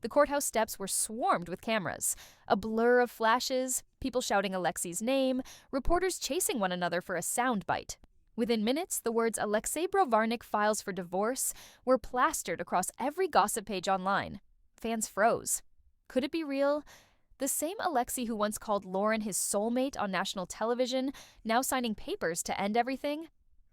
The courthouse steps were swarmed with cameras. A blur of flashes, people shouting Alexei's name, reporters chasing one another for a soundbite. Within minutes, the words Alexei Brovarnik files for divorce were plastered across every gossip page online. Fans froze. Could it be real? The same Alexei who once called Loren his soulmate on national television, now signing papers to end everything?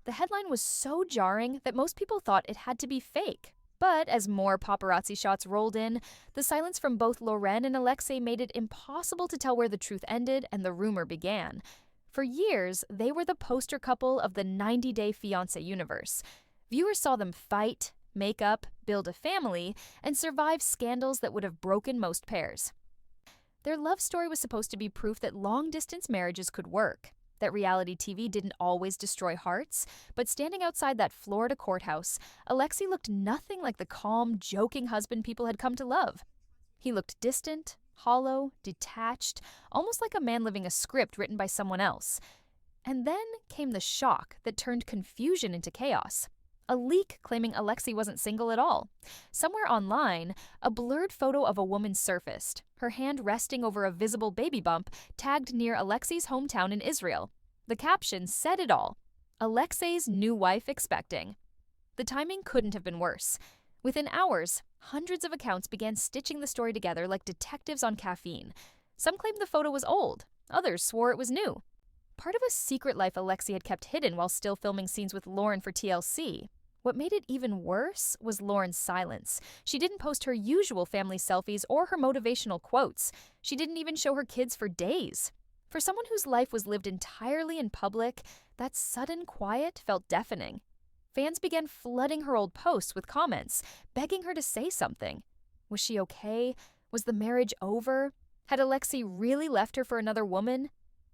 The headline was so jarring that most people thought it had to be fake. But as more paparazzi shots rolled in, the silence from both Loren and Alexei made it impossible to tell where the truth ended and the rumor began. For years, they were the poster couple of the 90-Day Fiancé universe. Viewers saw them fight, make up, build a family, and survive scandals that would have broken most pairs. Their love story was supposed to be proof that long-distance marriages could work, that reality TV didn't always destroy hearts, but standing outside that Florida courthouse, Alexei looked nothing like the calm, joking husband people had come to love. He looked distant, hollow, detached, almost like a man living a script written by someone else. And then came the shock that turned confusion into chaos. A leak claiming Alexei wasn't single at all. Somewhere online, a blurred photo of a woman surfaced, her hand resting over a visible baby bump tagged near Alexei's hometown in Israel. The caption said it all: Alexei's new wife expecting. The timing couldn't have been worse. Within hours, hundreds of accounts began stitching the story together like detectives on caffeine. Some claimed the photo was old, others swore it was new. Part of a secret life Alexei had kept hidden while still filming scenes with Loren for TLC. What made it even worse was Loren's silence. She didn't post her usual family selfies or her motivational quotes. She didn't even show her kids for days. For someone whose life was lived entirely in public, that sudden quiet felt deafening. Fans began flooding her old posts with comments, begging her to say something. Was she okay? Was the marriage over? Had Alexei really left her for another woman?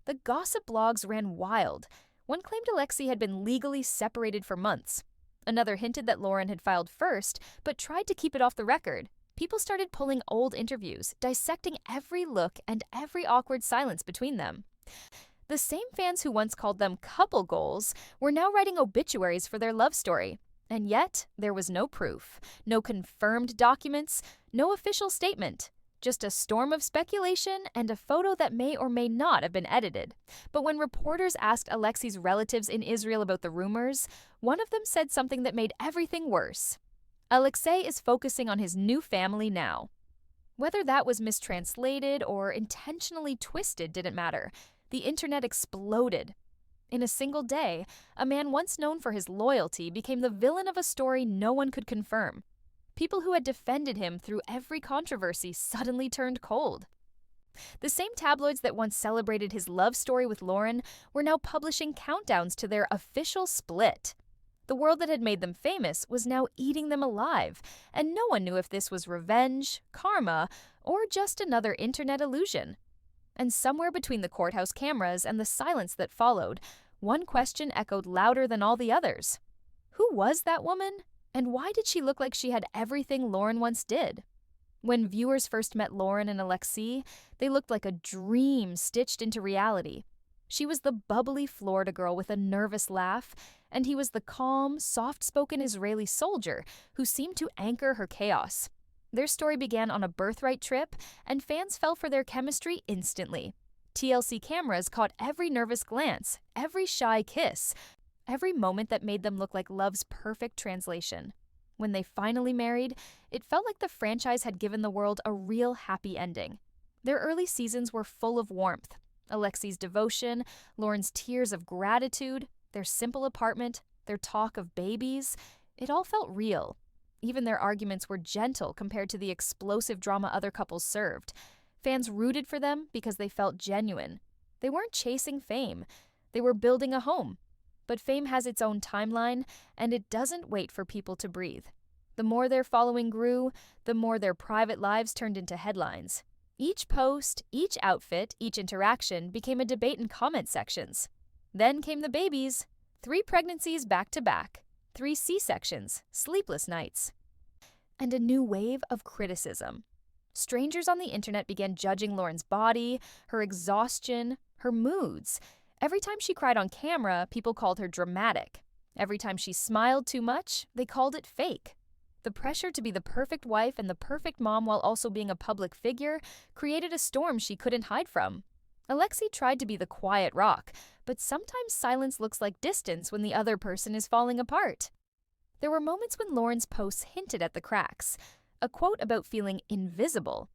The gossip blogs ran wild. One claimed Alexei had been legally separated for months. Another hinted that Loren had filed first, but tried to keep it off the record. People started pulling old interviews, dissecting every look and every awkward silence between them. The same fans who once called them couple goals were now writing obituaries for their love story. And yet, there was no proof, no confirmed documents, no official statement. Just a storm of speculation and a photo that may or may not have been edited. But when reporters asked Alexei's relatives in Israel about the rumors, one of them said something that made everything worse. Alexei is focusing on his new family now. Whether that was mistranslated or intentionally twisted didn't matter. The internet exploded. In a single day, a man once known for his loyalty became the villain of a story no one could confirm. People who had defended him through every controversy suddenly turned cold. The same tabloids that once celebrated his love story with Loren were now publishing countdowns to their official split. The world that had made them famous was now eating them alive, and no one knew if this was revenge, karma, or just another internet illusion. And somewhere between the courthouse cameras and the silence that followed, one question echoed louder than all the others. Who was that woman? And why did she look like she had everything Loren once did? When viewers first met Loren and Alexei, they looked like a dream stitched into reality. She was the bubbly Florida girl with a nervous laugh, and he was the calm, soft-spoken Israeli soldier who seemed to anchor her chaos. Their story began on a birthright trip, and fans fell for their chemistry instantly. TLC cameras caught every nervous glance, every shy kiss, every moment that made them look like love's perfect translation. When they finally married, it felt like the franchise had given the world a real happy ending. Their early seasons were full of warmth. Alexei's devotion, Loren's tears of gratitude, their simple apartment, their talk of babies, it all felt real. Even their arguments were gentle compared to the explosive drama other couples served. Fans rooted for them because they felt genuine. They weren't chasing fame. They were building a home. But fame has its own timeline, and it doesn't wait for people to breathe. The more their following grew, the more their private lives turned into headlines. Each post, each outfit, each interaction became a debate in comment sections. Then came the babies. 3 pregnancies back to back. 3 C-sections, sleepless nights. And a new wave of criticism. Strangers on the internet began judging Loren's body, her exhaustion, her moods. Every time she cried on camera, people called her dramatic. Every time she smiled too much, they called it fake. The pressure to be the perfect wife and the perfect mom while also being a public figure created a storm she couldn't hide from. Alexei tried to be the quiet rock, but sometimes silence looks like distance when the other person is falling apart. There were moments when Loren's posts hinted at the cracks. A quote about feeling invisible.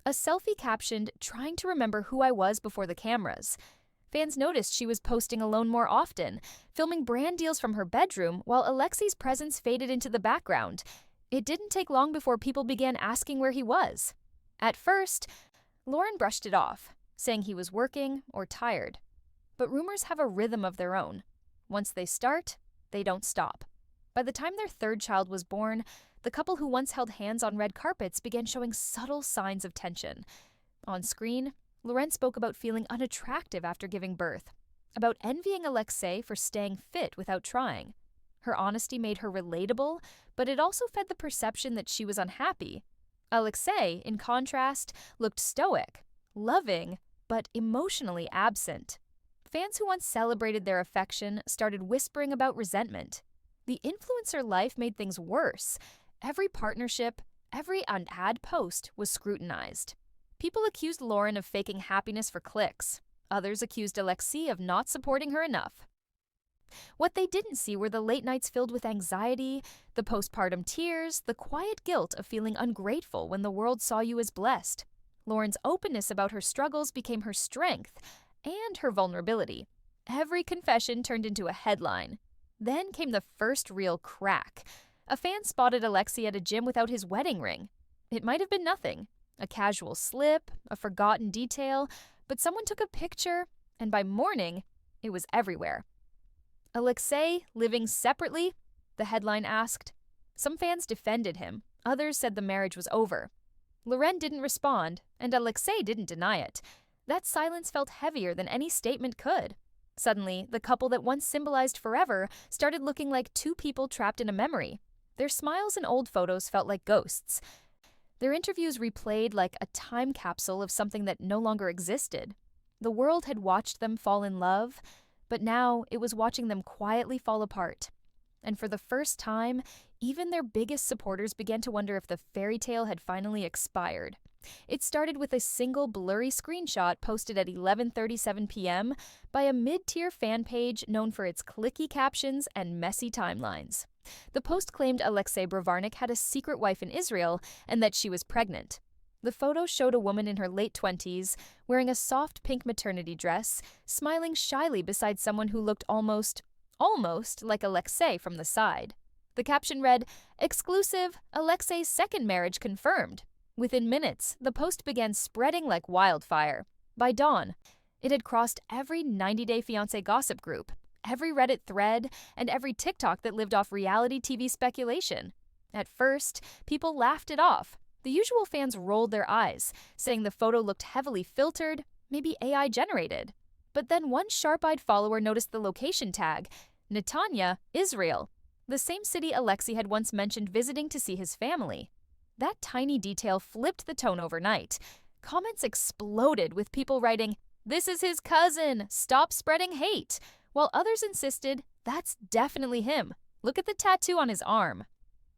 A selfie captioned, "Trying to remember who I was before the cameras." Fans noticed she was posting alone more often, filming brand deals from her bedroom while Alexei's presence faded into the background. It didn't take long before people began asking where he was. At first, Loren brushed it off, saying he was working or tired. But rumors have a rhythm of their own. Once they start, they don't stop. By the time their third child was born, the couple who once held hands on red carpets began showing subtle signs of tension. On screen, Loren spoke about feeling unattractive after giving birth, about envying Alexei for staying fit without trying. Her honesty made her relatable, but it also fed the perception that she was unhappy. Alexei, in contrast, looked stoic, loving, but emotionally absent. Fans who once celebrated their affection started whispering about resentment. The influencer life made things worse. Every partnership, every ad post was scrutinized. People accused Loren of faking happiness for clicks. Others accused Alexei of not supporting her enough. What they didn't see were the late nights filled with anxiety, the postpartum tears, the quiet guilt of feeling ungrateful when the world saw you as blessed. Loren's openness about her struggles became her strength and her vulnerability. Every confession turned into a headline. Then came the first real crack. A fan spotted Alexei at a gym without his wedding ring. It might have been nothing. A casual slip, a forgotten detail, but someone took a picture, and by morning, it was everywhere. Alexei living separately? The headline asked. Some fans defended him. Others said the marriage was over. Loren didn't respond, and Alexei didn't deny it. That silence felt heavier than any statement could. Suddenly, the couple that once symbolized forever started looking like two people trapped in a memory. Their smiles in old photos felt like ghosts. Their interviews replayed like a time capsule of something that no longer existed. The world had watched them fall in love, but now it was watching them quietly fall apart. And for the first time, even their biggest supporters began to wonder if the fairy tale had finally expired. It started with a single blurry screenshot posted at 11:37 p.m. by a mid-tier fan page known for its clicky captions and messy timelines. The post claimed Alexei Brovarnik had a secret wife in Israel and that she was pregnant. The photo showed a woman in her late 20s, wearing a soft pink maternity dress, smiling shyly beside someone who looked almost like Alexei from the side. The caption read, "Exclusive, Alexei's second marriage confirmed." Within minutes, the post began spreading like wildfire. By dawn, it had crossed every 90-Day Fiancé gossip group, every Reddit thread, and every TikTok that lived off reality TV speculation. At first, people laughed it off. The usual fans rolled their eyes, saying the photo looked heavily filtered, maybe AI generated. But then one sharp-eyed follower noticed the location tag, Netanya, Israel, the same city Alexei had once mentioned visiting to see his family. That tiny detail flipped the tone overnight. Comments exploded with people writing, "This is his cousin! Stop spreading hate!" While others insisted, "That's definitely him. Look at the tattoo on his arm."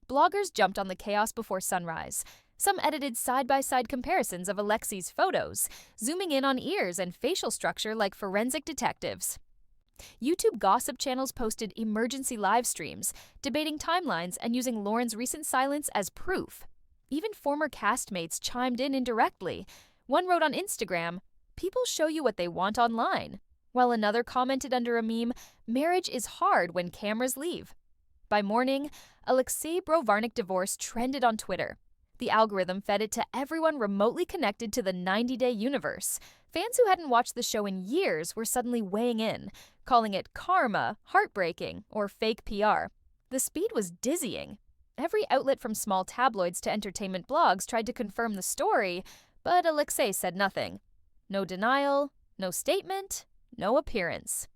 Bloggers jumped on the chaos before sunrise. Some edited side-by-side comparisons of Alexei's photos, zooming in on ears and facial structure like forensic detectives. YouTube gossip channels posted emergency live streams, debating timelines and using Loren's recent silence as proof. Even former castmates chimed in indirectly. One wrote on Instagram, "People show you what they want online," while another commented under a meme, "Marriage is hard when cameras leave." By morning, Alexei Brovarnik divorce trended on Twitter. The algorithm fed it to everyone remotely connected to the 90-day universe. Fans who hadn't watched the show in years were suddenly weighing in, calling it karma, heartbreaking, or fake PR. The speed was dizzying. Every outlet from small tabloids to entertainment blogs tried to confirm the story, but Alexei said nothing. No denial, no statement, no appearance.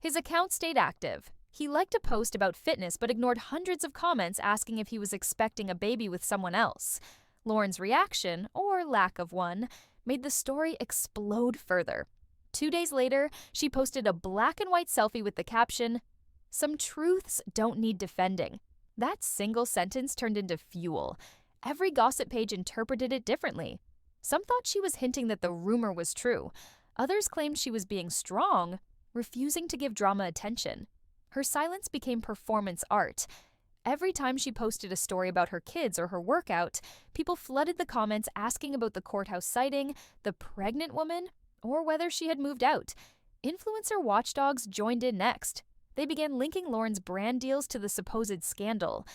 His account stayed active. He liked a post about fitness but ignored hundreds of comments asking if he was expecting a baby with someone else. Loren's reaction, or lack of one, made the story explode further. 2 days later, she posted a black and white selfie with the caption, "Some truths don't need defending." That single sentence turned into fuel. Every gossip page interpreted it differently. Some thought she was hinting that the rumor was true. Others claimed she was being strong, refusing to give drama attention. Her silence became performance art. Every time she posted a story about her kids or her workout, people flooded the comments asking about the courthouse sighting, the pregnant woman, or whether she had moved out. Influencer watchdogs joined in next. They began linking Loren's brand deals to the supposed scandal,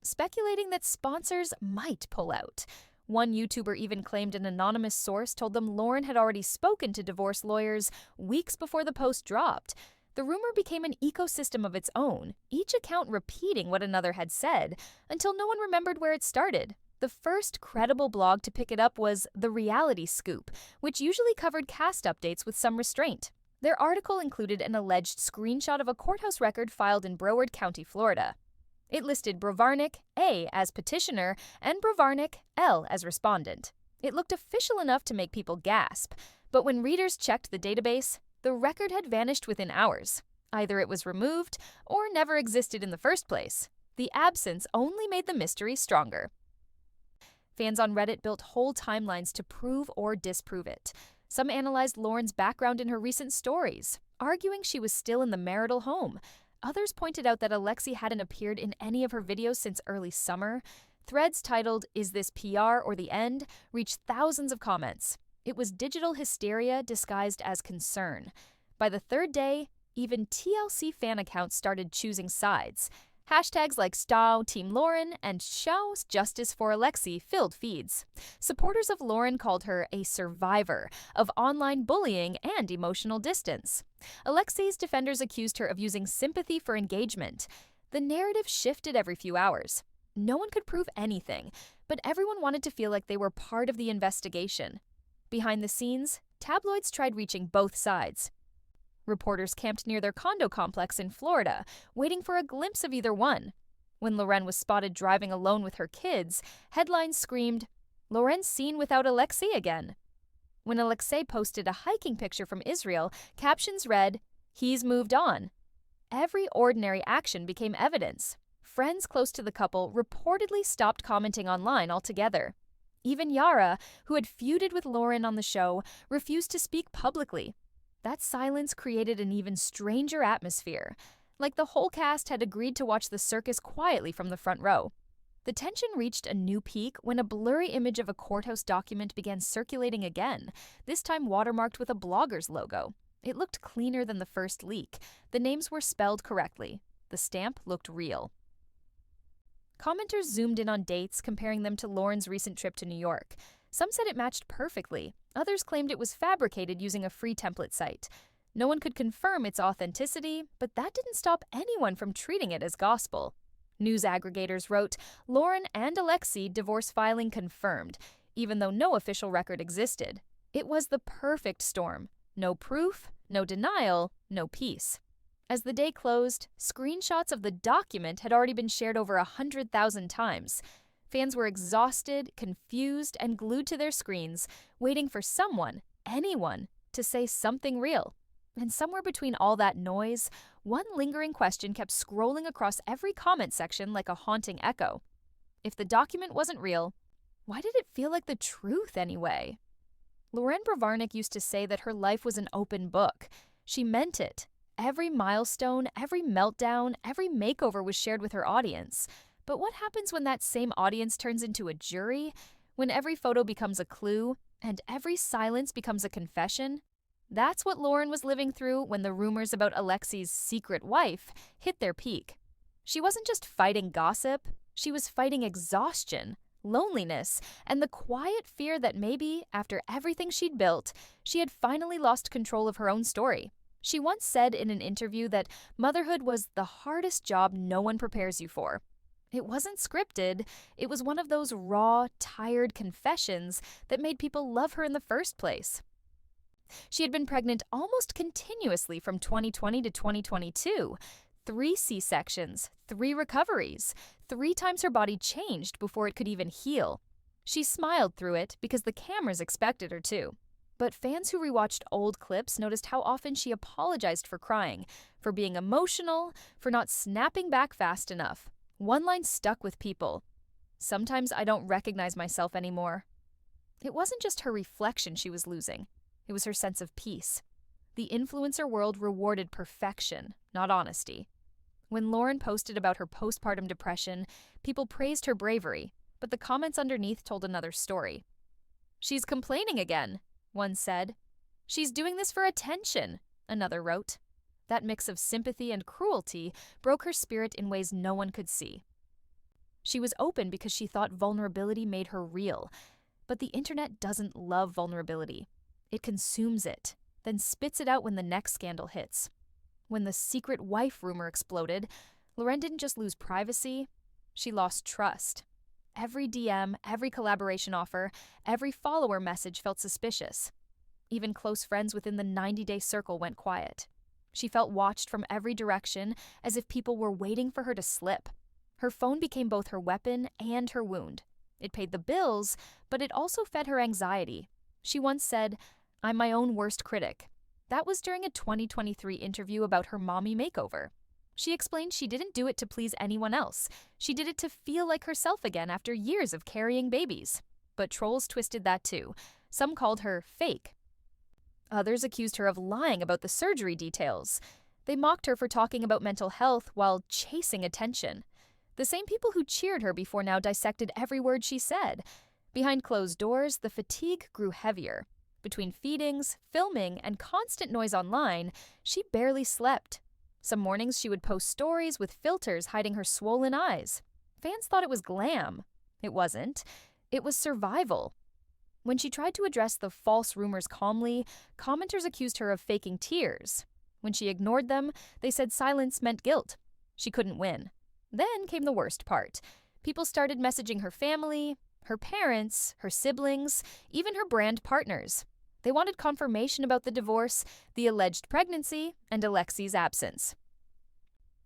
speculating that sponsors might pull out. One YouTuber even claimed an anonymous source told them Loren had already spoken to divorce lawyers weeks before the post dropped. The rumor became an ecosystem of its own, each account repeating what another had said, until no one remembered where it started. The first credible blog to pick it up was The Reality Scoop, which usually covered cast updates with some restraint. Their article included an alleged screenshot of a courthouse record filed in Broward County, Florida. It listed Brovarnik A as petitioner and Brovarnik L as respondent. It looked official enough to make people gasp, but when readers checked the database, the record had vanished within hours. Either it was removed or never existed in the first place. The absence only made the mystery stronger. Fans on Reddit built whole timelines to prove or disprove it. Some analyzed Loren's background in her recent stories, arguing she was still in the marital home. Others pointed out that Alexei hadn't appeared in any of her videos since early summer. Threads titled, "Is this PR or the end?" reached thousands of comments. It was digital hysteria disguised as concern. By the third day, even TLC fan accounts started choosing sides. Hashtags like Stau Team Loren and Xiao's Justice for Alexei filled feeds. Supporters of Loren called her a survivor of online bullying and emotional distance. Alexei's defenders accused her of using sympathy for engagement. The narrative shifted every few hours. No one could prove anything, but everyone wanted to feel like they were part of the investigation. Behind the scenes, tabloids tried reaching both sides. Reporters camped near their condo complex in Florida, waiting for a glimpse of either one. When Loren was spotted driving alone with her kids, headlines screamed, "Loren's seen without Alexei again." When Alexei posted a hiking picture from Israel, captions read, "He's moved on." Every ordinary action became evidence. Friends close to the couple reportedly stopped commenting online altogether. Even Yara, who had feuded with Loren on the show, refused to speak publicly. That silence created an even stranger atmosphere, like the whole cast had agreed to watch the circus quietly from the front row. The tension reached a new peak when a blurry image of a courthouse document began circulating again, this time watermarked with a blogger's logo. It looked cleaner than the first leak. The names were spelled correctly. The stamp looked real. Commenters zoomed in on dates, comparing them to Loren's recent trip to New York. Some said it matched perfectly. Others claimed it was fabricated using a free template site. No one could confirm its authenticity, but that didn't stop anyone from treating it as gospel. News aggregators wrote, "Loren and Alexei divorce filing confirmed," even though no official record existed. It was the perfect storm. No proof, no denial, no peace. As the day closed, screenshots of the document had already been shared over 100,000 times. Fans were exhausted, confused, and glued to their screens, waiting for someone, anyone, to say something real. And somewhere between all that noise, one lingering question kept scrolling across every comment section like a haunting echo. If the document wasn't real, why did it feel like the truth anyway? Loren Brovarnik used to say that her life was an open book. She meant it. Every milestone, every meltdown, every makeover was shared with her audience. But what happens when that same audience turns into a jury? When every photo becomes a clue, and every silence becomes a confession? That's what Loren was living through when the rumors about Alexei's secret wife hit their peak. She wasn't just fighting gossip, she was fighting exhaustion, loneliness, and the quiet fear that maybe, after everything she'd built, she had finally lost control of her own story. She once said in an interview that motherhood was the hardest job no one prepares you for. It wasn't scripted. It was one of those raw, tired confessions that made people love her in the first place. She had been pregnant almost continuously from 2020 to 2022. 3 C-sections, 3 recoveries, 3 times her body changed before it could even heal. She smiled through it because the cameras expected her to. But fans who rewatched old clips noticed how often she apologized for crying, for being emotional, for not snapping back fast enough. One line stuck with people. "Sometimes I don't recognize myself anymore." It wasn't just her reflection she was losing. It was her sense of peace. The influencer world rewarded perfection, not honesty. When Loren posted about her postpartum depression, people praised her bravery, but the comments underneath told another story. "She's complaining again," one said. "She's doing this for attention," another wrote. That mix of sympathy and cruelty broke her spirit in ways no one could see. She was open because she thought vulnerability made her real, but the internet doesn't love vulnerability. It consumes it, then spits it out when the next scandal hits. When the secret wife rumor exploded, Loren didn't just lose privacy, she lost trust. Every DM, every collaboration offer, every follower message felt suspicious. Even close friends within the 90-day circle went quiet. She felt watched from every direction, as if people were waiting for her to slip. Her phone became both her weapon and her wound. It paid the bills, but it also fed her anxiety. She once said, "I'm my own worst critic." That was during a 2023 interview about her mommy makeover. She explained she didn't do it to please anyone else. She did it to feel like herself again after years of carrying babies. But trolls twisted that too. Some called her fake. Others accused her of lying about the surgery details. They mocked her for talking about mental health while chasing attention. The same people who cheered her before now dissected every word she said. Behind closed doors, the fatigue grew heavier. Between feedings, filming, and constant noise online, she barely slept. Some mornings she would post stories with filters hiding her swollen eyes. Fans thought it was glam. It wasn't. It was survival. When she tried to address the false rumors calmly, commenters accused her of faking tears. When she ignored them, they said silence meant guilt. She couldn't win. Then came the worst part. People started messaging her family, her parents, her siblings, even her brand partners. They wanted confirmation about the divorce, the alleged pregnancy, and Alexei's absence.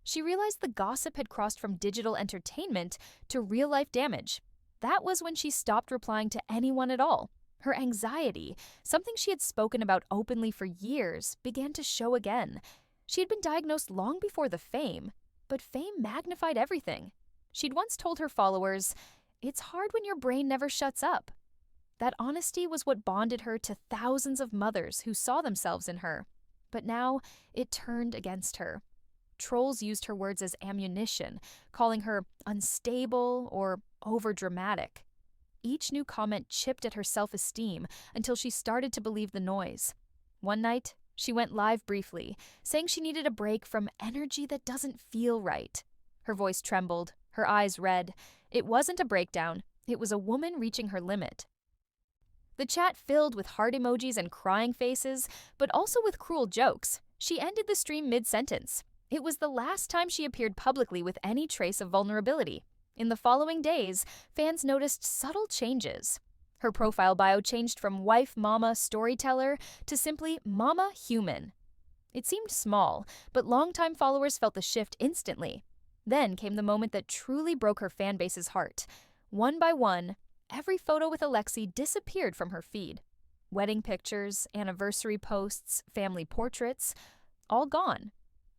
She realized the gossip had crossed from digital entertainment to real-life damage. That was when she stopped replying to anyone at all. Her anxiety, something she had spoken about openly for years, began to show again. She had been diagnosed long before the fame, but fame magnified everything. She'd once told her followers, "It's hard when your brain never shuts up." That honesty was what bonded her to thousands of mothers who saw themselves in her. But now, it turned against her. Trolls used her words as ammunition, calling her unstable or overdramatic. Each new comment chipped at her self-esteem until she started to believe the noise. One night, she went live briefly, saying she needed a break from energy that doesn't feel right. Her voice trembled, her eyes red. It wasn't a breakdown. It was a woman reaching her limit. The chat filled with heart emojis and crying faces, but also with cruel jokes. She ended the stream mid-sentence. It was the last time she appeared publicly with any trace of vulnerability. In the following days, fans noticed subtle changes. Her profile bio changed from wife, mama, storyteller to simply mama human. It seemed small, but longtime followers felt the shift instantly. Then came the moment that truly broke her fanbase's heart. One by one, every photo with Alexei disappeared from her feed. Wedding pictures, anniversary posts, family portraits, all gone.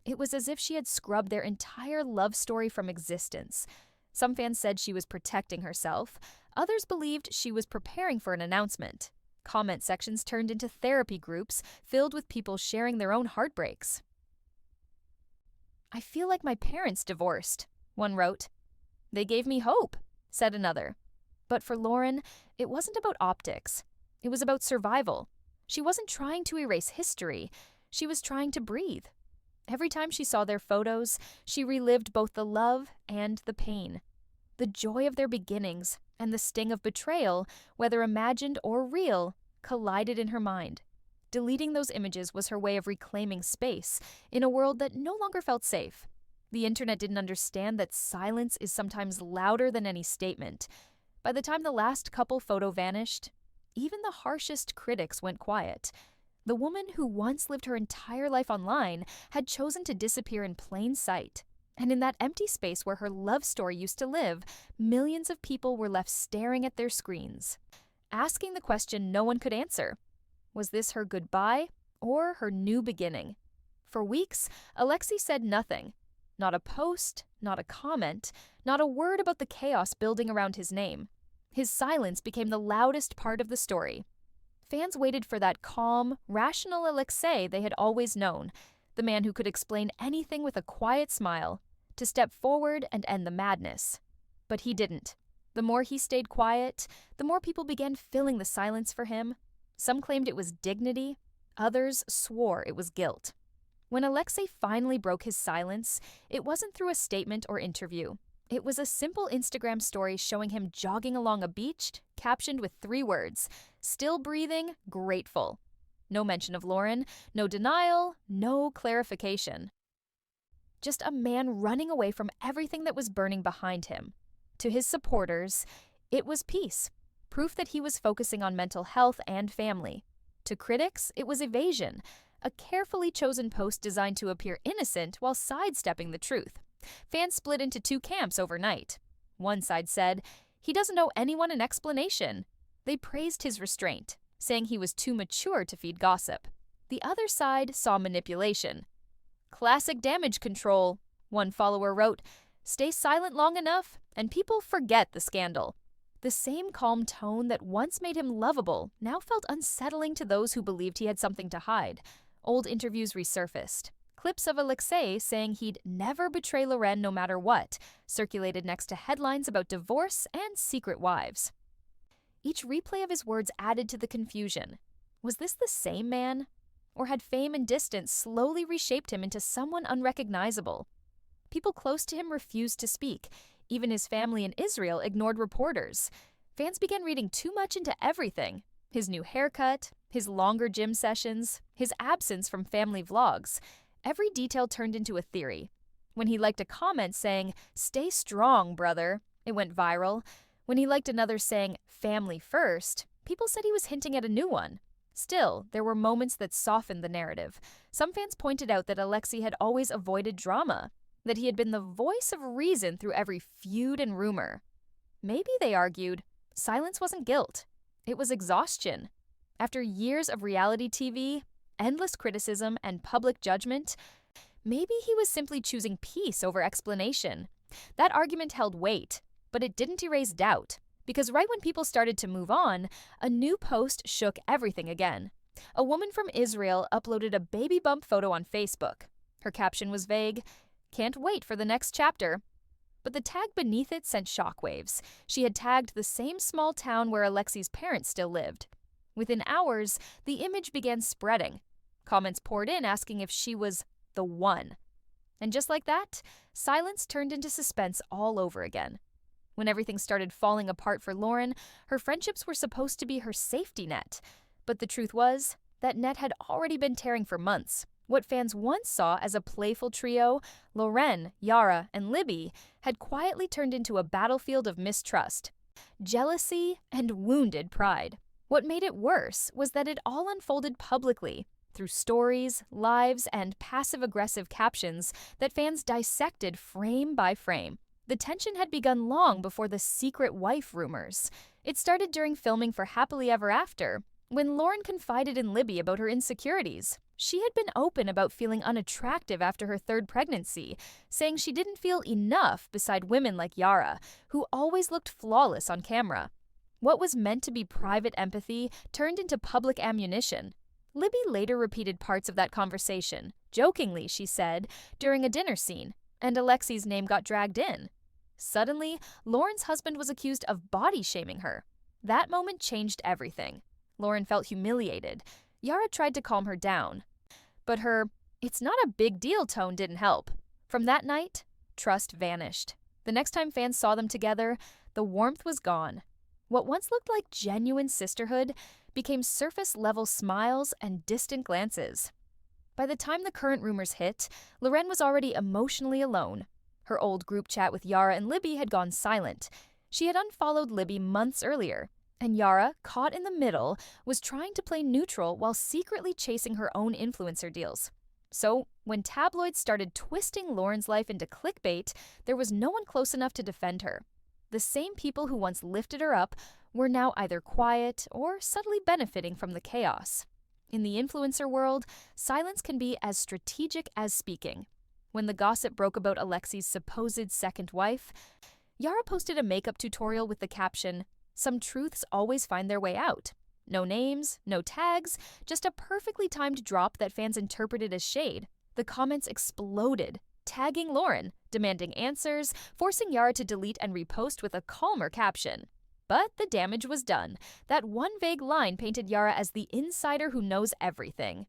It was as if she had scrubbed their entire love story from existence. Some fans said she was protecting herself. Others believed she was preparing for an announcement. Comment sections turned into therapy groups filled with people sharing their own heartbreaks. "I feel like my parents divorced," one wrote. "They gave me hope," said another. But for Loren, it wasn't about optics. It was about survival. She wasn't trying to erase history. She was trying to breathe. Every time she saw their photos, she relived both the love and the pain. The joy of their beginnings and the sting of betrayal, whether imagined or real, collided in her mind. Deleting those images was her way of reclaiming space in a world that no longer felt safe. The internet didn't understand that silence is sometimes louder than any statement. By the time the last couple photo vanished, even the harshest critics went quiet. The woman who once lived her entire life online had chosen to disappear in plain sight. And in that empty space where her love story used to live, millions of people were left staring at their screens, asking the question no one could answer. Was this her goodbye or her new beginning? For weeks, Alexei said nothing. Not a post, not a comment, Not a word about the chaos building around his name. His silence became the loudest part of the story. Fans waited for that calm, rational Alexei they had always known, the man who could explain anything with a quiet smile, to step forward and end the madness. But he didn't. The more he stayed quiet, the more people began filling the silence for him. Some claimed it was dignity, others swore it was guilt. When Alexei finally broke his silence, it wasn't through a statement or interview. It was a simple Instagram story showing him jogging along a beach, captioned with 3 words, "Still breathing, grateful." No mention of Loren, no denial, no clarification. Just a man running away from everything that was burning behind him. To his supporters, it was peace, proof that he was focusing on mental health and family. To critics, it was evasion, a carefully chosen post designed to appear innocent while sidestepping the truth. Fans split into 2 camps overnight. One side said, "He doesn't owe anyone an explanation." They praised his restraint, saying he was too mature to feed gossip. The other side saw manipulation. "Classic damage control," one follower wrote. "Stay silent long enough, and people forget the scandal." The same calm tone that once made him lovable now felt unsettling to those who believed he had something to hide. Old interviews resurfaced. Clips of Alexei saying he'd never betray Loren no matter what circulated next to headlines about divorce and secret wives. Each replay of his words added to the confusion. Was this the same man? Or had fame and distance slowly reshaped him into someone unrecognizable? People close to him refused to speak. Even his family in Israel ignored reporters. Fans began reading too much into everything. His new haircut, his longer gym sessions, his absence from family vlogs. Every detail turned into a theory. When he liked a comment saying, "Stay strong, brother," it went viral. When he liked another saying, "Family first," people said he was hinting at a new one. Still, there were moments that softened the narrative. Some fans pointed out that Alexei had always avoided drama, that he had been the voice of reason through every feud and rumor. Maybe, they argued, silence wasn't guilt. It was exhaustion. After years of reality TV, endless criticism, and public judgment, maybe he was simply choosing peace over explanation. That argument held weight, but it didn't erase doubt, because right when people started to move on, a new post shook everything again. A woman from Israel uploaded a baby bump photo on Facebook. Her caption was vague, "Can't wait for the next chapter." But the tag beneath it sent shockwaves. She had tagged the same small town where Alexei's parents still lived. Within hours, the image began spreading. Comments poured in asking if she was the one. And just like that, silence turned into suspense all over again. When everything started falling apart for Loren, her friendships were supposed to be her safety net. But the truth was, that net had already been tearing for months. What fans once saw as a playful trio, Loren, Yara, and Libby, had quietly turned into a battlefield of mistrust, jealousy, and wounded pride. What made it worse was that it all unfolded publicly, through stories, lives, and passive-aggressive captions that fans dissected frame by frame. The tension had begun long before the secret wife rumors. It started during filming for Happily Ever After, when Loren confided in Libby about her insecurities. She had been open about feeling unattractive after her 3rd pregnancy, saying she didn't feel enough beside women like Yara, who always looked flawless on camera. What was meant to be private empathy turned into public ammunition. Libby later repeated parts of that conversation. Jokingly, she said, during a dinner scene, and Alexei's name got dragged in. Suddenly, Loren's husband was accused of body-shaming her. That moment changed everything. Loren felt humiliated. Yara tried to calm her down. But her, "it's not a big deal" tone didn't help. From that night, trust vanished. The next time fans saw them together, the warmth was gone. What once looked like genuine sisterhood became surface-level smiles and distant glances. By the time the current rumors hit, Loren was already emotionally alone. Her old group chat with Yara and Libby had gone silent. She had unfollowed Libby months earlier, and Yara, caught in the middle, was trying to play neutral while secretly chasing her own influencer deals. So, when tabloids started twisting Loren's life into clickbait, there was no one close enough to defend her. The same people who once lifted her up were now either quiet or subtly benefiting from the chaos. In the influencer world, silence can be as strategic as speaking. When the gossip broke about Alexei's supposed second wife, Yara posted a makeup tutorial with the caption, "Some truths always find their way out." No names, no tags, just a perfectly timed drop that fans interpreted as shade. The comments exploded, tagging Loren, demanding answers, forcing Yara to delete and repost with a calmer caption. But the damage was done. That one vague line painted Yara as the insider who knows everything.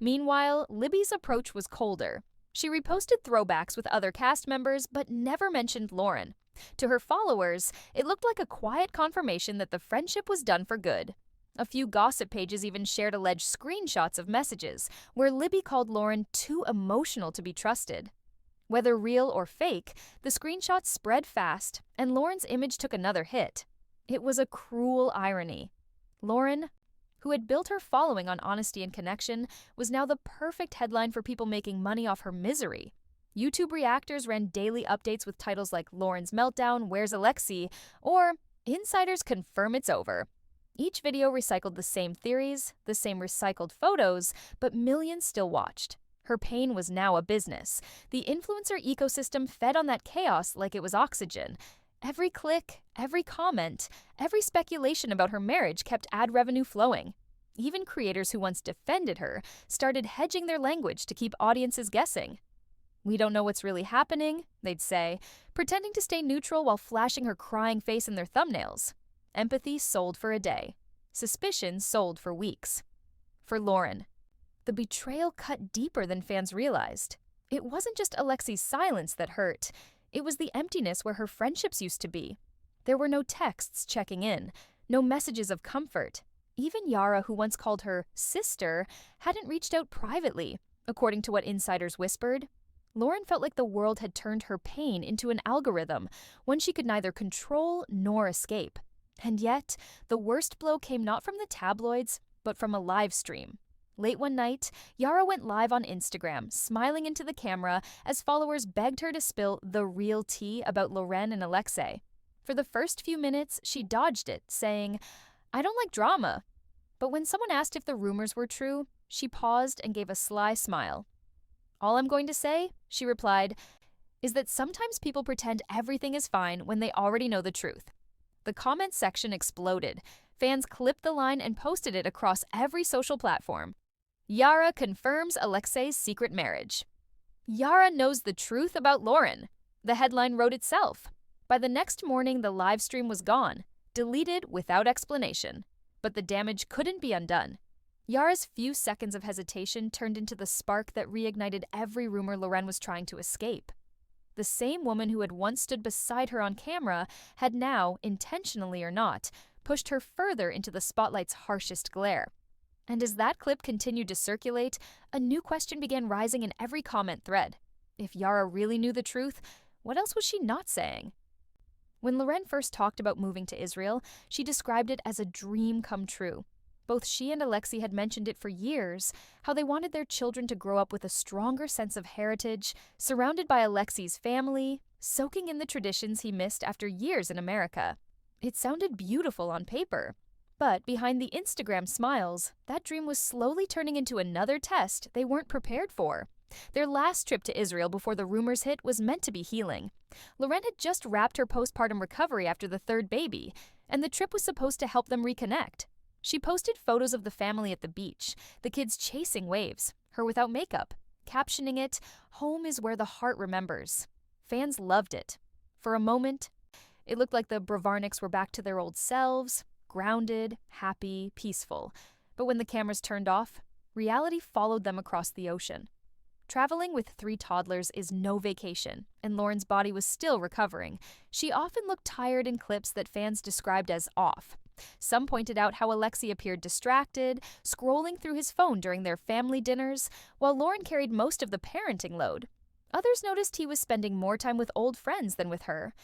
Meanwhile, Libby's approach was colder. She reposted throwbacks with other cast members, but never mentioned Loren. To her followers, it looked like a quiet confirmation that the friendship was done for good. A few gossip pages even shared alleged screenshots of messages, where Libby called Loren too emotional to be trusted. Whether real or fake, the screenshots spread fast, and Loren's image took another hit. It was a cruel irony. Loren, who had built her following on honesty and connection, was now the perfect headline for people making money off her misery. YouTube reactors ran daily updates with titles like "Loren's Meltdown, Where's Alexei?" or "Insiders Confirm It's Over." Each video recycled the same theories, the same recycled photos, but millions still watched. Her pain was now a business. The influencer ecosystem fed on that chaos like it was oxygen. Every click, every comment, every speculation about her marriage kept ad revenue flowing. Even creators who once defended her started hedging their language to keep audiences guessing. "We don't know what's really happening," they'd say, pretending to stay neutral while flashing her crying face in their thumbnails. Empathy sold for a day. Suspicion sold for weeks. For Loren, the betrayal cut deeper than fans realized. It wasn't just Alexei's silence that hurt. It was the emptiness where her friendships used to be. There were no texts checking in, no messages of comfort. Even Yara, who once called her sister, hadn't reached out privately, according to what insiders whispered. Loren felt like the world had turned her pain into an algorithm, one she could neither control nor escape. And yet, the worst blow came not from the tabloids, but from a live stream. Late one night, Yara went live on Instagram, smiling into the camera as followers begged her to spill the real tea about Loren and Alexei. For the first few minutes, she dodged it, saying, "I don't like drama." But when someone asked if the rumors were true, she paused and gave a sly smile. "All I'm going to say," she replied, "is that sometimes people pretend everything is fine when they already know the truth." The comments section exploded. Fans clipped the line and posted it across every social platform. Yara confirms Alexei's secret marriage. Yara knows the truth about Loren. The headline wrote itself. By the next morning, the live stream was gone, deleted without explanation. But the damage couldn't be undone. Yara's few seconds of hesitation turned into the spark that reignited every rumor Loren was trying to escape. The same woman who had once stood beside her on camera had now, intentionally or not, pushed her further into the spotlight's harshest glare. And as that clip continued to circulate, a new question began rising in every comment thread. If Yara really knew the truth, what else was she not saying? When Loren first talked about moving to Israel, she described it as a dream come true. Both she and Alexei had mentioned it for years, how they wanted their children to grow up with a stronger sense of heritage, surrounded by Alexei's family, soaking in the traditions he missed after years in America. It sounded beautiful on paper. But behind the Instagram smiles, that dream was slowly turning into another test they weren't prepared for. Their last trip to Israel before the rumors hit was meant to be healing. Loren had just wrapped her postpartum recovery after the third baby, and the trip was supposed to help them reconnect. She posted photos of the family at the beach, the kids chasing waves, her without makeup, captioning it, "Home is where the heart remembers." Fans loved it. For a moment, it looked like the Brovarniks were back to their old selves, grounded, happy, peaceful. But when the cameras turned off, reality followed them across the ocean. Traveling with 3 toddlers is no vacation, and Loren's body was still recovering. She often looked tired in clips that fans described as off. Some pointed out how Alexei appeared distracted, scrolling through his phone during their family dinners, while Loren carried most of the parenting load. Others noticed he was spending more time with old friends than with her.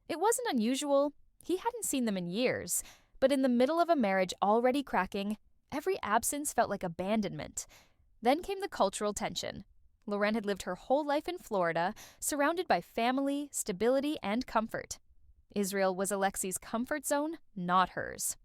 It wasn't unusual. He hadn't seen them in years. But in the middle of a marriage already cracking, every absence felt like abandonment. Then came the cultural tension. Loren had lived her whole life in Florida, surrounded by family, stability, and comfort. Israel was Alexei's comfort zone, not hers.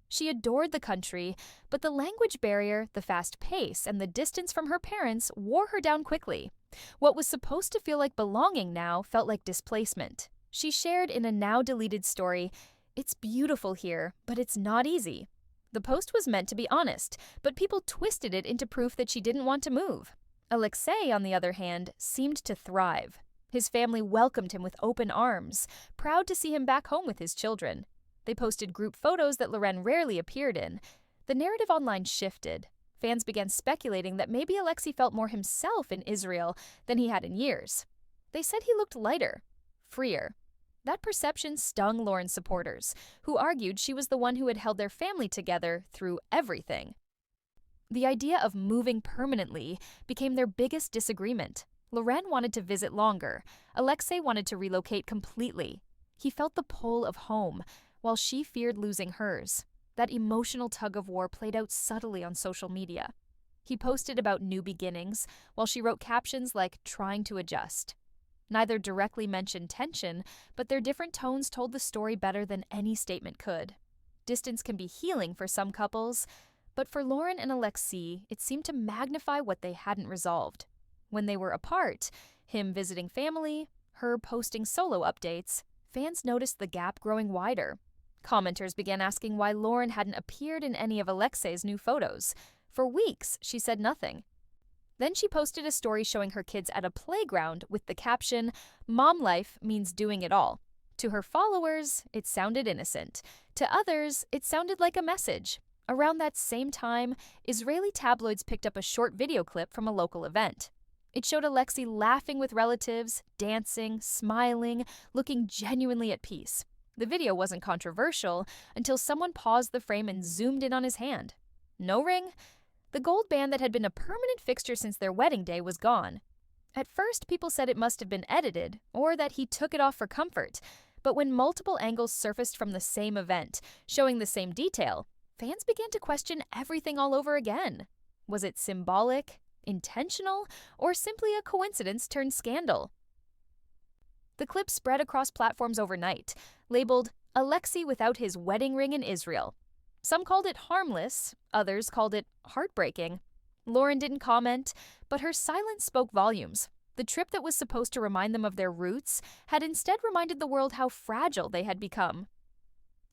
She adored the country, but the language barrier, the fast pace, and the distance from her parents wore her down quickly. What was supposed to feel like belonging now felt like displacement. She shared in a now-deleted story, "It's beautiful here, but it's not easy." The post was meant to be honest, but people twisted it into proof that she didn't want to move. Alexei, on the other hand, seemed to thrive. His family welcomed him with open arms, proud to see him back home with his children. They posted group photos that Loren rarely appeared in. The narrative online shifted. Fans began speculating that maybe Alexei felt more himself in Israel than he had in years. They said he looked lighter, freer. That perception stung Loren's supporters, who argued she was the one who had held their family together through everything. The idea of moving permanently became their biggest disagreement. Loren wanted to visit longer. Alexei wanted to relocate completely. He felt the pull of home, while she feared losing hers. That emotional tug-of-war played out subtly on social media. He posted about new beginnings, while she wrote captions like "trying to adjust." Neither directly mentioned tension, but their different tones told the story better than any statement could. Distance can be healing for some couples, but for Loren and Alexei, it seemed to magnify what they hadn't resolved. When they were apart, him visiting family, her posting solo updates, fans noticed the gap growing wider. Commenters began asking why Loren hadn't appeared in any of Alexei's new photos. For weeks, she said nothing. Then she posted a story showing her kids at a playground with the caption, "Mom life means doing it all." To her followers, it sounded innocent. To others, it sounded like a message. Around that same time, Israeli tabloids picked up a short video clip from a local event. It showed Alexei laughing with relatives, dancing, smiling, looking genuinely at peace. The video wasn't controversial until someone paused the frame and zoomed in on his hand. No ring? The gold band that had been a permanent fixture since their wedding day was gone. At first, people said it must have been edited, or that he took it off for comfort. But when multiple angles surfaced from the same event, showing the same detail, fans began to question everything all over again. Was it symbolic, intentional, or simply a coincidence turned scandal? The clip spread across platforms overnight, labeled "Alexei without his wedding ring in Israel." Some called it harmless, others called it heartbreaking. Loren didn't comment, but her silence spoke volumes. The trip that was supposed to remind them of their roots had instead reminded the world how fragile they had become.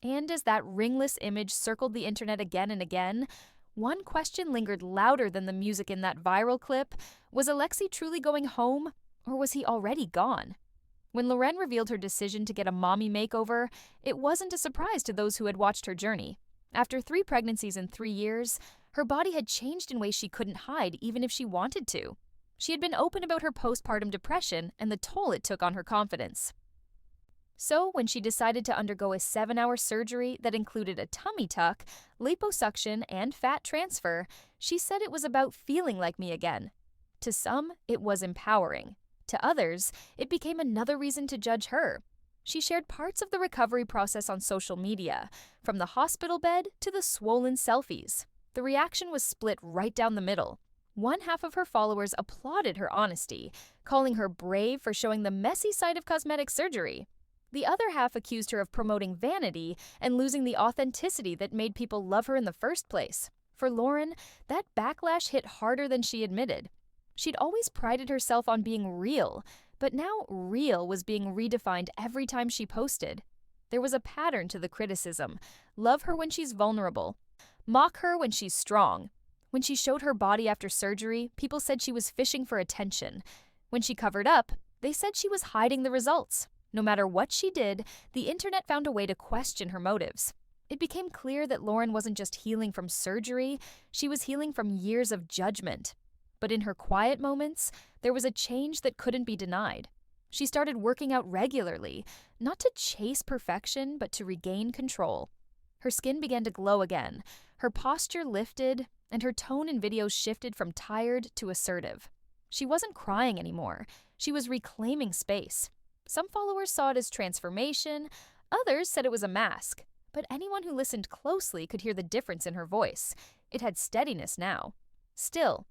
And as that ringless image circled the internet again and again, one question lingered louder than the music in that viral clip. Was Alexei truly going home, or was he already gone? When Loren revealed her decision to get a mommy makeover, it wasn't a surprise to those who had watched her journey. After 3 pregnancies in 3 years, her body had changed in ways she couldn't hide even if she wanted to. She had been open about her postpartum depression and the toll it took on her confidence. So when she decided to undergo a 7-hour surgery that included a tummy tuck, liposuction, and fat transfer, she said it was about feeling like me again. To some, it was empowering. To others, it became another reason to judge her. She shared parts of the recovery process on social media, from the hospital bed to the swollen selfies. The reaction was split right down the middle. One half of her followers applauded her honesty, calling her brave for showing the messy side of cosmetic surgery. The other half accused her of promoting vanity and losing the authenticity that made people love her in the first place. For Loren, that backlash hit harder than she admitted. She'd always prided herself on being real, but now real was being redefined every time she posted. There was a pattern to the criticism. Love her when she's vulnerable. Mock her when she's strong. When she showed her body after surgery, people said she was fishing for attention. When she covered up, they said she was hiding the results. No matter what she did, the internet found a way to question her motives. It became clear that Loren wasn't just healing from surgery, she was healing from years of judgment. But in her quiet moments, there was a change that couldn't be denied. She started working out regularly, not to chase perfection, but to regain control. Her skin began to glow again, her posture lifted, and her tone in videos shifted from tired to assertive. She wasn't crying anymore. She was reclaiming space. Some followers saw it as transformation, others said it was a mask. But anyone who listened closely could hear the difference in her voice. It had steadiness now. Still,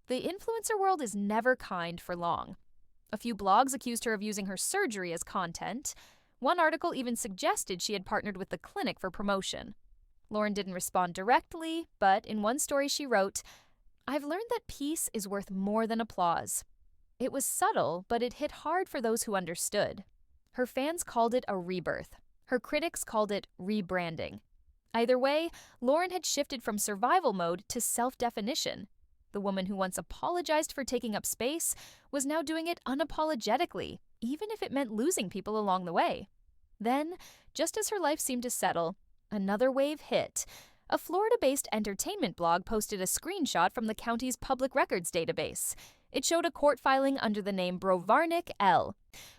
the influencer world is never kind for long. A few blogs accused her of using her surgery as content. One article even suggested she had partnered with the clinic for promotion. Loren didn't respond directly, but in one story she wrote, "I've learned that peace is worth more than applause." It was subtle, but it hit hard for those who understood. Her fans called it a rebirth. Her critics called it rebranding. Either way, Loren had shifted from survival mode to self-definition. The woman who once apologized for taking up space was now doing it unapologetically, even if it meant losing people along the way. Then, just as her life seemed to settle, another wave hit. A Florida-based entertainment blog posted a screenshot from the county's public records database. It showed a court filing under the name Brovarnik L,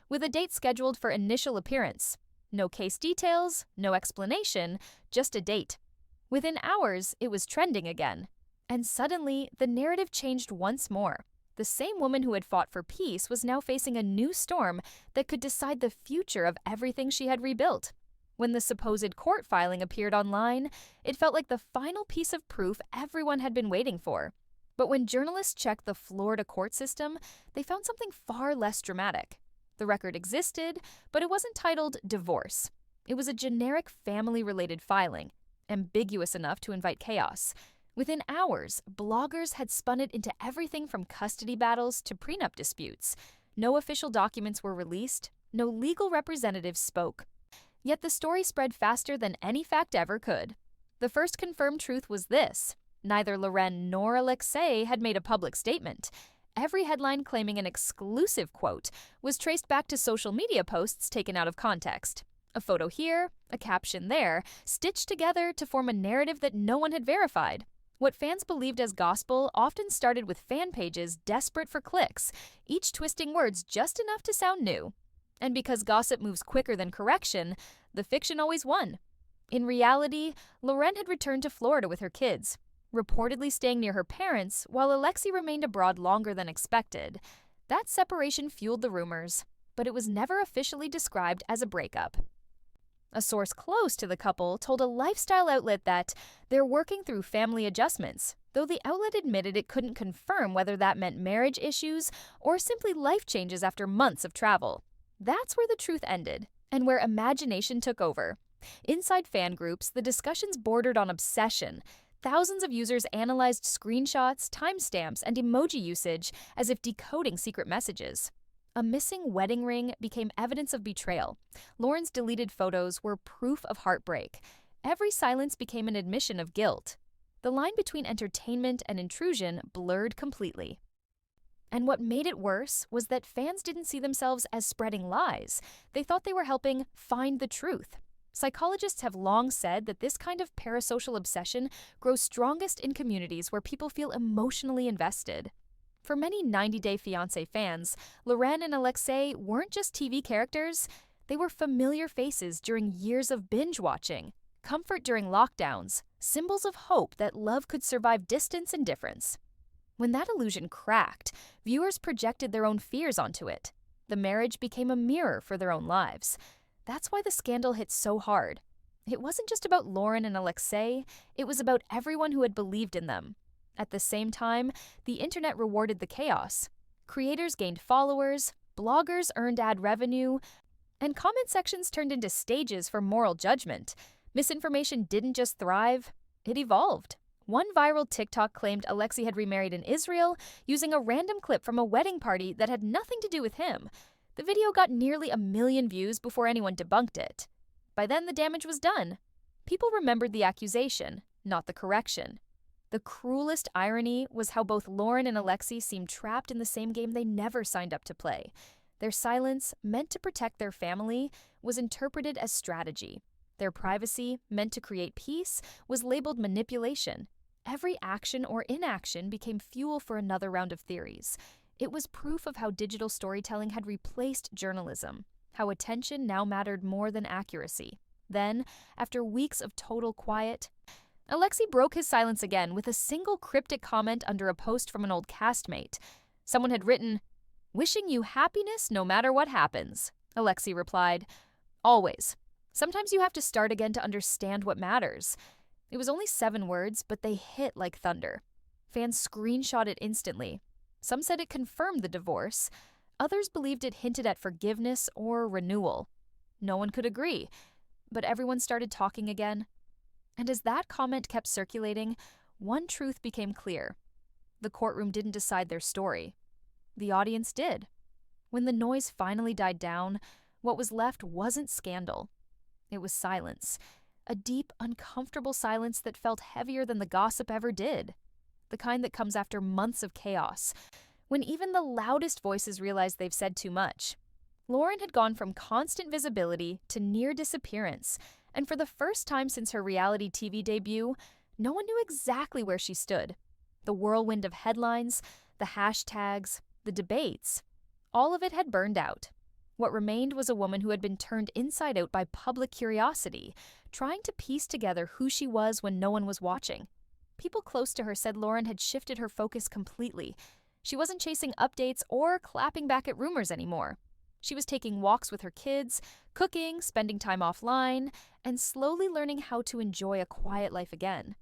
with a date scheduled for initial appearance. No case details, no explanation, just a date. Within hours, it was trending again. And suddenly, the narrative changed once more. The same woman who had fought for peace was now facing a new storm that could decide the future of everything she had rebuilt. When the supposed court filing appeared online, it felt like the final piece of proof everyone had been waiting for. But when journalists checked the Florida court system, they found something far less dramatic. The record existed, but it wasn't titled divorce. It was a generic family-related filing, ambiguous enough to invite chaos. Within hours, bloggers had spun it into everything from custody battles to prenup disputes. No official documents were released, no legal representatives spoke. Yet the story spread faster than any fact ever could. The first confirmed truth was this: neither Loren nor Alexei had made a public statement. Every headline claiming an exclusive quote was traced back to social media posts taken out of context. A photo here, a caption there, stitched together to form a narrative that no one had verified. What fans believed as gospel often started with fan pages desperate for clicks, each twisting words just enough to sound new. And because gossip moves quicker than correction, the fiction always won. In reality, Loren had returned to Florida with her kids, reportedly staying near her parents, while Alexei remained abroad longer than expected. That separation fueled the rumors, but it was never officially described as a breakup. A source close to the couple told a lifestyle outlet that they're working through family adjustments, though the outlet admitted it couldn't confirm whether that meant marriage issues or simply life changes after months of travel. That's where the truth ended, and where imagination took over. Inside fan groups, the discussions bordered on obsession. Thousands of users analyzed screenshots, timestamps, and emoji usage as if decoding secret messages. A missing wedding ring became evidence of betrayal. Loren's deleted photos were proof of heartbreak. Every silence became an admission of guilt. The line between entertainment and intrusion blurred completely. And what made it worse was that fans didn't see themselves as spreading lies. They thought they were helping find the truth. Psychologists have long said that this kind of parasocial obsession grows strongest in communities where people feel emotionally invested. For many 90 Day Fiancé fans, Loren and Alexei weren't just TV characters, they were familiar faces during years of binge-watching, comfort during lockdowns, symbols of hope that love could survive distance and difference. When that illusion cracked, viewers projected their own fears onto it. The marriage became a mirror for their own lives. That's why the scandal hit so hard. It wasn't just about Loren and Alexei, it was about everyone who had believed in them. At the same time, the internet rewarded the chaos. Creators gained followers, bloggers earned ad revenue, and comment sections turned into stages for moral judgment. Misinformation didn't just thrive, it evolved. One viral TikTok claimed Alexei had remarried in Israel using a random clip from a wedding party that had nothing to do with him. The video got nearly 1 million views before anyone debunked it. By then, the damage was done. People remembered the accusation, not the correction. The cruelest irony was how both Loren and Alexei seemed trapped in the same game they never signed up to play. Their silence, meant to protect their family, was interpreted as strategy. Their privacy, meant to create peace, was labeled manipulation. Every action or inaction became fuel for another round of theories. It was proof of how digital storytelling had replaced journalism, how attention now mattered more than accuracy. Then, after weeks of total quiet, Alexei broke his silence again with a single cryptic comment under a post from an old castmate. Someone had written, "Wishing you happiness no matter what happens." Alexei replied, "Always. Sometimes you have to start again to understand what matters." It was only 7 words, but they hit like thunder. Fans screenshot it instantly. Some said it confirmed the divorce. Others believed it hinted at forgiveness or renewal. No one could agree, but everyone started talking again. And as that comment kept circulating, one truth became clear. The courtroom didn't decide their story. The audience did. When the noise finally died down, What was left wasn't scandal. It was silence. A deep, uncomfortable silence that felt heavier than the gossip ever did. The kind that comes after months of chaos, when even the loudest voices realize they've said too much. Loren had gone from constant visibility to near disappearance, and for the first time since her reality TV debut, no one knew exactly where she stood. The whirlwind of headlines, the hashtags, the debates, all of it had burned out. What remained was a woman who had been turned inside out by public curiosity, trying to piece together who she was when no one was watching. People close to her said Loren had shifted her focus completely. She wasn't chasing updates or clapping back at rumors anymore. She was taking walks with her kids, cooking, spending time offline, and slowly learning how to enjoy a quiet life again.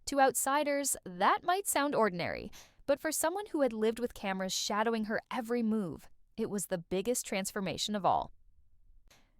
To outsiders, that might sound ordinary, but for someone who had lived with cameras shadowing her every move, it was the biggest transformation of all.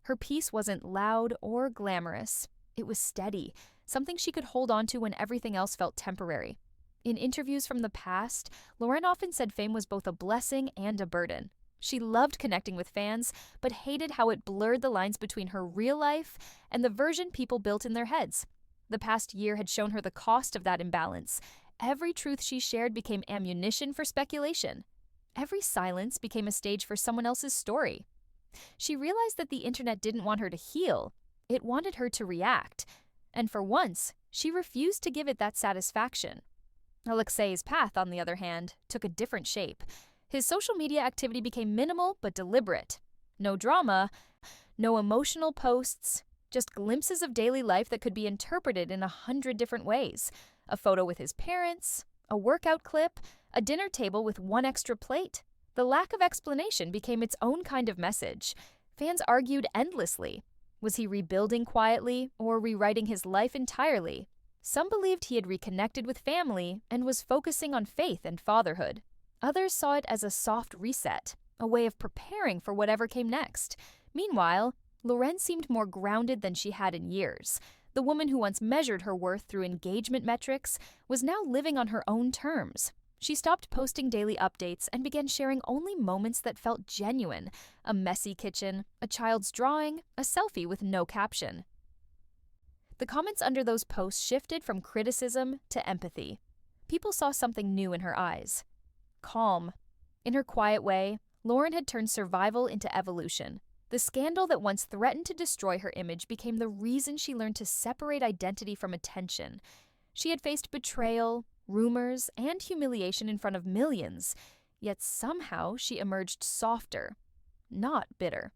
Her peace wasn't loud or glamorous. It was steady, something she could hold on to when everything else felt temporary. In interviews from the past, Loren often said fame was both a blessing and a burden. She loved connecting with fans, but hated how it blurred the lines between her real life and the version people built in their heads. The past year had shown her the cost of that imbalance. Every truth she shared became ammunition for speculation. Every silence became a stage for someone else's story. She realized that the internet didn't want her to heal. It wanted her to react. And for once, she refused to give it that satisfaction. Alexei's path, on the other hand, took a different shape. His social media activity became minimal but deliberate. No drama, no emotional posts, just glimpses of daily life that could be interpreted in 100 different ways. A photo with his parents, a workout clip, a dinner table with one extra plate. The lack of explanation became its own kind of message. Fans argued endlessly. Was he rebuilding quietly or rewriting his life entirely? Some believed he had reconnected with family and was focusing on faith and fatherhood. Others saw it as a soft reset, a way of preparing for whatever came next. Meanwhile, Loren seemed more grounded than she had in years. The woman who once measured her worth through engagement metrics was now living on her own terms. She stopped posting daily updates and began sharing only moments that felt genuine: a messy kitchen, a child's drawing, a selfie with no caption. The comments under those posts shifted from criticism to empathy. People saw something new in her eyes. Calm. In her quiet way, Loren had turned survival into evolution. The scandal that once threatened to destroy her image became the reason she learned to separate identity from attention. She had faced betrayal, rumors, and humiliation in front of millions, yet somehow she emerged softer, not bitter.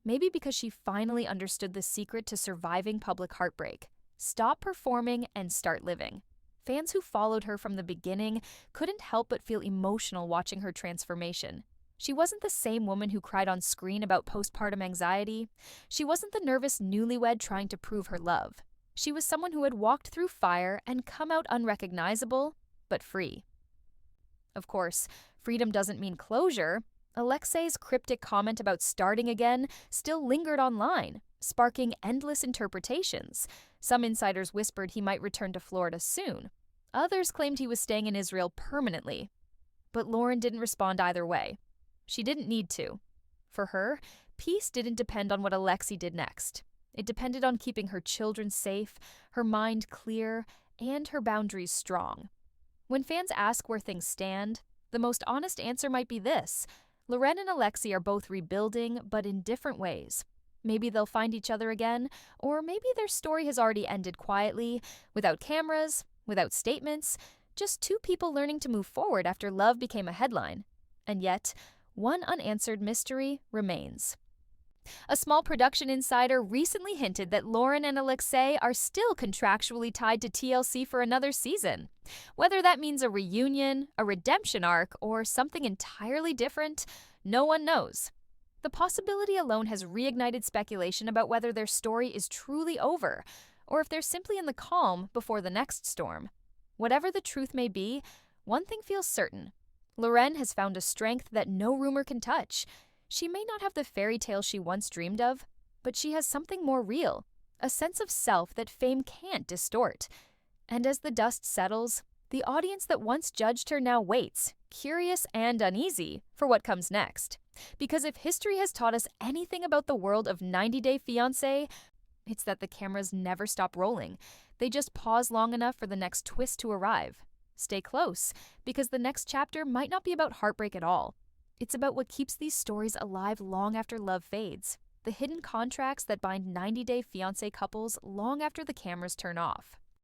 Maybe because she finally understood the secret to surviving public heartbreak. Stop performing and start living. Fans who followed her from the beginning couldn't help but feel emotional watching her transformation. She wasn't the same woman who cried on screen about postpartum anxiety. She wasn't the nervous newlywed trying to prove her love. She was someone who had walked through fire and come out unrecognizable, but free. Of course, freedom doesn't mean closure. Alexei's cryptic comment about starting again still lingered online, sparking endless interpretations. Some insiders whispered he might return to Florida soon. Others claimed he was staying in Israel permanently. But Loren didn't respond either way. She didn't need to. For her, peace didn't depend on what Alexei did next. It depended on keeping her children safe, her mind clear, and her boundaries strong. When fans ask where things stand, the most honest answer might be this: Loren and Alexei are both rebuilding, but in different ways. Maybe they'll find each other again, or maybe their story has already ended quietly, without cameras, without statements, just two people learning to move forward after love became a headline. And yet, one unanswered mystery remains. A small production insider recently hinted that Loren and Alexei are still contractually tied to TLC for another season. Whether that means a reunion, a redemption arc, or something entirely different, no one knows. The possibility alone has reignited speculation about whether their story is truly over, or if they're simply in the calm before the next storm. Whatever the truth may be, one thing feels certain. Loren has found a strength that no rumor can touch. She may not have the fairy tale she once dreamed of, but she has something more real, a sense of self that fame can't distort. And as the dust settles, The audience that once judged her now waits, curious and uneasy, for what comes next. Because if history has taught us anything about the world of 90 Day Fiancé, it's that the cameras never stop rolling. They just pause long enough for the next twist to arrive. Stay close, because the next chapter might not be about heartbreak at all. It's about what keeps these stories alive long after love fades. The hidden contracts that bind 90 Day Fiancé couples long after the cameras turn off.